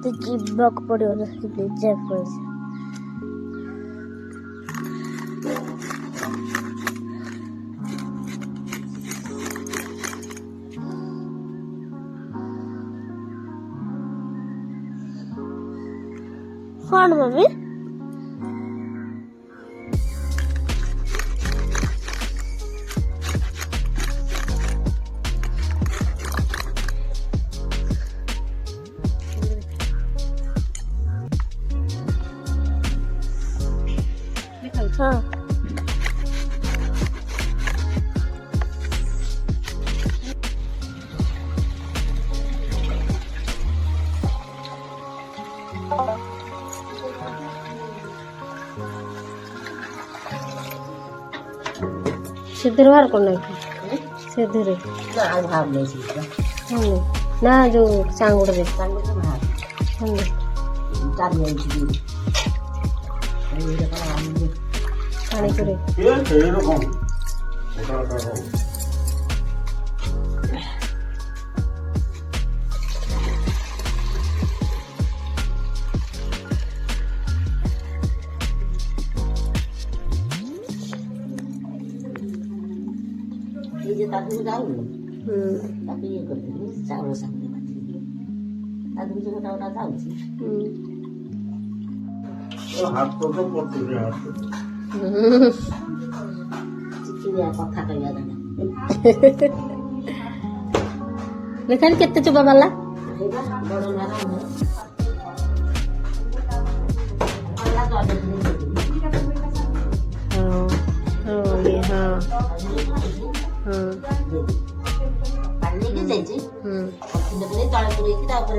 मत जीवाक पड़ो निजे पैसा कौन मम्मी हाँ सिद्धर बाहर करना है सिद्धर ना भाव ले छी ना जो सांगुड़ दे भाव चाबी छी पानी करे ये ताकू जाऊ ताकू ये कर दे चावल संग ताकू जो मोटा जाऊ हाथ तो पड़ते रे हाथ चिचिया कथा कहया जाने लेकिन केते चुबा वाला बड़ नारा है वाला तो ये हाँ हाँ पानी के जाई छी अपने तळे पुरे की ता ऊपर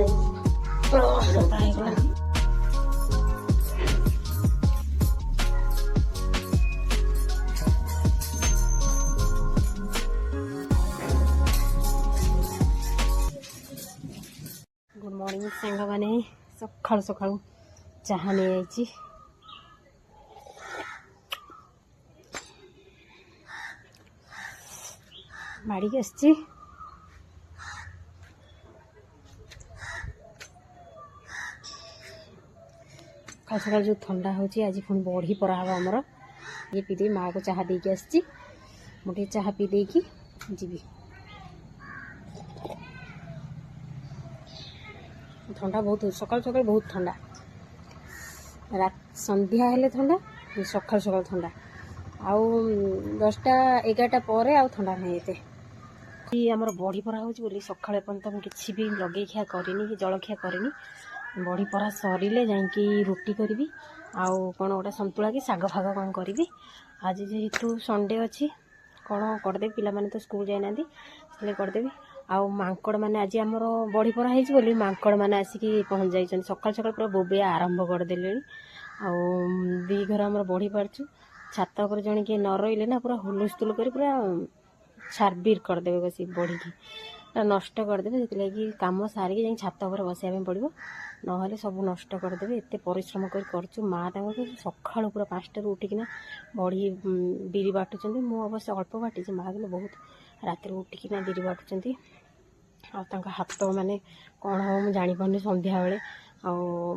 गुड मॉर्निंग सांग मैंने सकाळु सकाळु चाहा नहीं आई बाड़ी के आसची सकाल सकाल जो ठंडा होची आज पुणी बड़ी परा हम आमर ये पीदे माँ को चाहा देकी आसची मुझे चाहा पी देकी जीवी ठंडा बहुत सकाल सकाल बहुत ठंडा रात संध्या हेले ठंडा सकाल सकाल ठंडा आउ 10टा 11टा पर आउ ठंडा नहीं एते आमर बड़ी परा हो सकाଳେ पर्यंत मुझे किसी भी लगे खिया करनी कि जलखिया करनी बड़ी परा सरिले जाइकी रुटी करी आउ कौन गोटे सन्तुला कि साग फाग कौन करी आज जेहेतु संडे अच्छी कौन करदेवी पिला माने तो स्कूल जाइना करदेवी आउ मांकड़ मैंने आज आमर बड़ी परा होली मांकड़ मैंने आसिकी पहुँच जाइए सकाल सकाल पूरा बोबे आरंभ करदे आउ दी घर आमर बढ़ी पार्चु छात पर जड़े किए न रही ना पूरा हुलुस्तुल कर पूरा छारबीर करदे बस बढ़ी नष्ट करदे से कम सारिकी जाए छात पर बसाया पड़ो ना सब नष्ट करदे एत परिश्रम कर माँ सका पूरा 5टार उठिकिना बढ़ी बिरी बाटुंट मु अवश्य अल्प बाटी माँ कि बहुत रात उठिकिना बिरी बाटुंट हाथ माने कौन हम मुझे जापारे संध्या बेले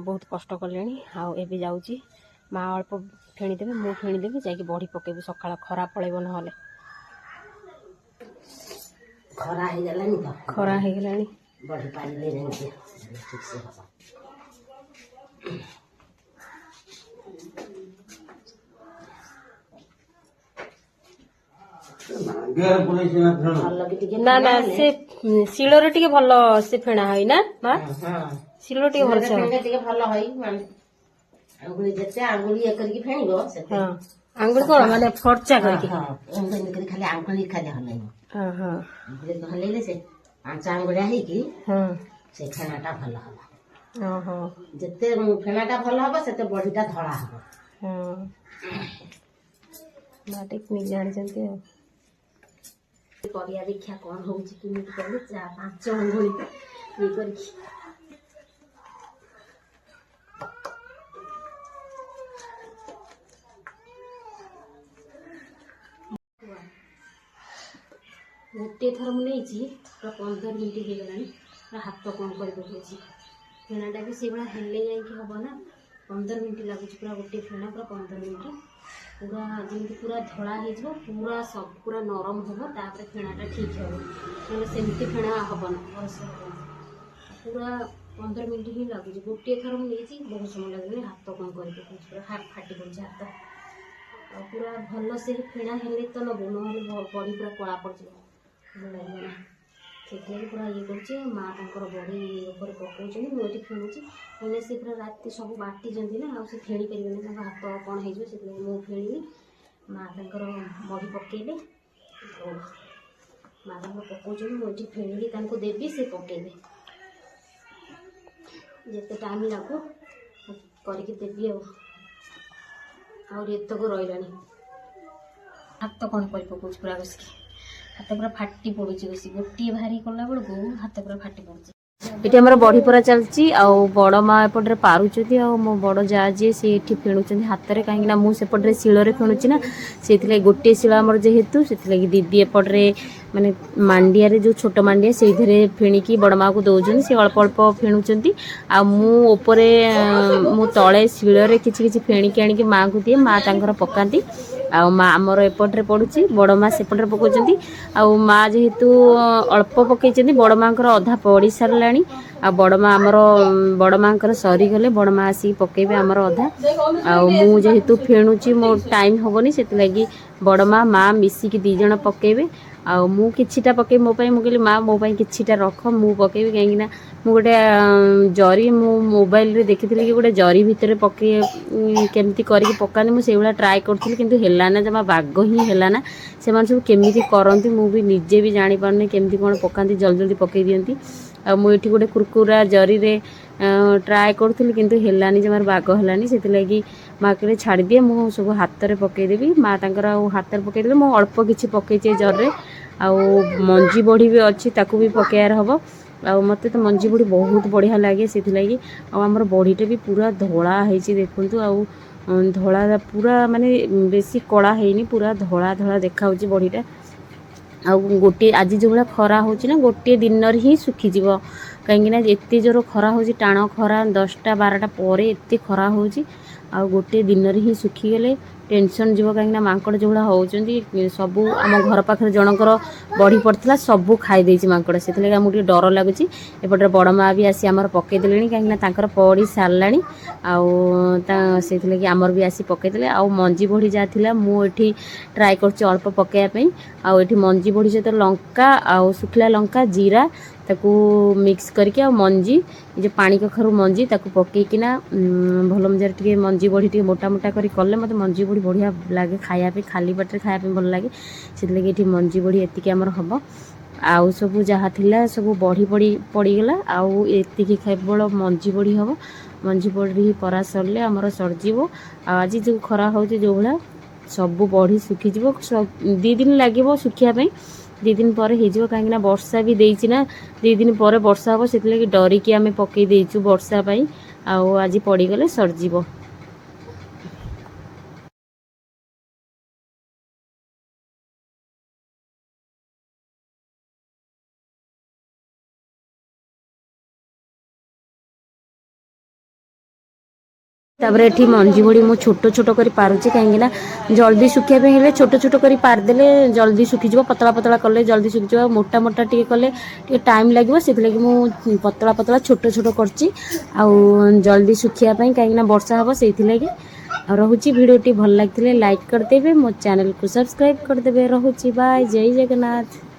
बहुत कष्ट कले आबे जाऊँगी माँ अल्प फेणीदेवे मु फेणीदेवी जाकि बढ़ी पकेबी सकाळ खरा पड़ेब ना खरा हो गलानी तो खरा हो गलानी बढ़ी पानी ले जाएंगे ठीक से हवा ना ना से शिलर टिके भल से फेणा होई ना मां शिलर टिके भल से टिके भल होई आंगुली जते आंगुली एक करके फेणीबो से हां आंगुली कोन माने फरचा करके हां एंगुली कर खाली आंगुली खाली हलाई हां हां आंगुली तो हलेले से पांच आंगुलिया है कि हां से फेणाटा भल हला हां हां जते फेणाटा भल हबो सेते बॉडीटा धळा हबो हां ना टेक्निक जानि जंते करिया देखिया कौन होउची कि मिट कर जा पांच अंगुली ये करकी गोटे थर मुझे 15 मिनट हो गला हाथ कौन कर फेणाटा भी से भाया हेल्ले जाइए हम ना 15 मिनट लगुच पूरा गोटे फेणा पूरा 15 मिनट पूरा जमी पूरा धड़ा हो पूरा सब पूरा नरम हम तापर फेणाटा ठीक हे ना सेमती फेणा हम ना भलसे पूरा 15 मिनट ही लगुच गोटे थर मुझे बहुत समय लगे हाथ कौन कर पूरा फाटी पड़े हाथ पूरा भल से फेणा हेल्ले तो नबू ना बड़ी पूरा कला पड़ भल लगे ना से पूरा ये कर माँ तर बड़ी ऊपर पकाउन मुझे फेणुची मैंने से पूरा रात सब बाटी ना आ फेणी पारे हाथ कौन हो फेणी माँ तर बड़ी पकेबे माँ तर पकाउन मुझे फेणिकी देवी से पकेबे जिते टाइम लगू करके देवी आतक रहा हाथ कौन कर पकाउछ पूरा बसिकी हाथ पूरा फाटी पड़ुची बस गोटे भारी कला बेलू हाथ पूरा फाटी पड़ुची ये आम बड़ी परा चलती बड़ माँ एपटे पारुँच मो बड़ जा जी सी फेणुच हाथ में कहीं मुझे शिଳରେ फेणुची ना से गोटे शिल आमर जेहेतु से दीदी एपटे माने मांडिया जो छोट मांडिया से फेणिकी बड़ माँ को दौरान सी अल्प अल्प फेणुंट आउे मु तले शिଳରେ किछि फेणिकी आनिकी माँ को दिए माँ तांकर पकाती आ माँ आमर एपटे पड़ुची बड़ माँ सेपटे पकाउछंती आ माँ जेहेतु अल्प पकई बड़ माँ अधा पड़ी सारा आ बड़ माँ आमर बड़ माँ सरीगले बड़ माँ आसिक पकेबे आमर अधा आउ जेहेतु फेणुची मो टाइम हेनी से बड़ माँ माँ मिसिकी दी जण पकेबे आउ मु किछिटा पके मो पाई मुझे माँ मो पाई किछिटा रख मु पकेबी कहीं मु गोटे जरी मु मोबाइल रे देखी कि गोटे जरी भितर पके केमती करके पकानी मुझे भाया ट्राए करी कि हेलाना जमा बाग ही हेलाना से सब केमी करती मु भी निजे भी जानी पारनी केमती कौन पकाती जल्दी जल्दी पकई दियंती आ मुझे गोटे कुरकुरा जरी रे ट्राए करी कि हेलानी जमार बाग हेलानी से माँ कहले छाड़ी दिए मु सब हाथ में पकईदेवी माँ तर हाथ में पकईदे मु अल्प किसी पकईचे जरे आउ मंजी बड़ी भी अच्छी ताकू भी पकेयार हम आ मत तो मंजी बड़ी बहुत बढ़िया लगे से आमर बड़ीटे भी पूरा धला होती देखु आउ धला पूरा माने बेसी कला है पूरा धला धला देखा बड़ीटा आ गोटे आज जो भाया खरा हो गोटे दिन ही सुखीज कहीं एत जोर खरा हो टाण खरा 10टा 12टा पर एत खरा हो गोटे दिन ही सुखीगले टेंशन जीव कहीं मांकड़ जो भाया होती सब आम घर पाखे जनकर बढ़ी पड़ता सबू खाई मांकड़ से आमको डर लगुच एपटे बड़ माँ भी आसी आमर पकईदे कहीं पड़ी सारा से आमर भी आसी पकईदे आ मंजी बढ़ी जहाँ मुझे ट्राए कर अल्प पकईवाई आठी मंजी बढ़ी सहित लंका आउ सुखला लंका जीरा ताकू मिक्स करके आ मंजी जो पानी कखारू मंजी ताकू पकईकिना भल मजार टे मंजी बढ़ी टे मोटा मोटा करी कले मत मंजी बढ़ी बढ़िया लगे खायापी खाली पेटे खायापी भल लगे से ये मंजी बढ़ी एतिक आमर हम आउ सब जहाँ थिला सब बढ़ी पड़ी पड़ीगला आउ एतिक केवल मंजी बढ़ी हम मंजी बढ़ी परा सरले आमर सरजीव आज जो खरा हो जो भाया सब बढ़ी सुखीज 2 दिन लगे सुखापी 2 दिन पर हो कहीं वर्षा भी देना 2 दिन पर वर्षा हम से डरिकी आम पकई देचु वर्षा आउ आज पड़ीगले सरजीव। तापर ये मंजी बड़ी मु छोट छोट कर पारुचे कहीं जल्दी सुखापे छोट छोट कर पारदेले जल्दी सुखीज पतला पतला कले जल्दी सुखीज मोटा मोटा टे कले टाइम लगे से मुझे पतला पतला छोट छोट करची जल्दी सुखापी कहीं वर्षा हम से रोचे भिडियोटी भल लगे लाइक करदे मो चैनल को सब्सक्राइब करदे रोचे बाय जय जगन्नाथ।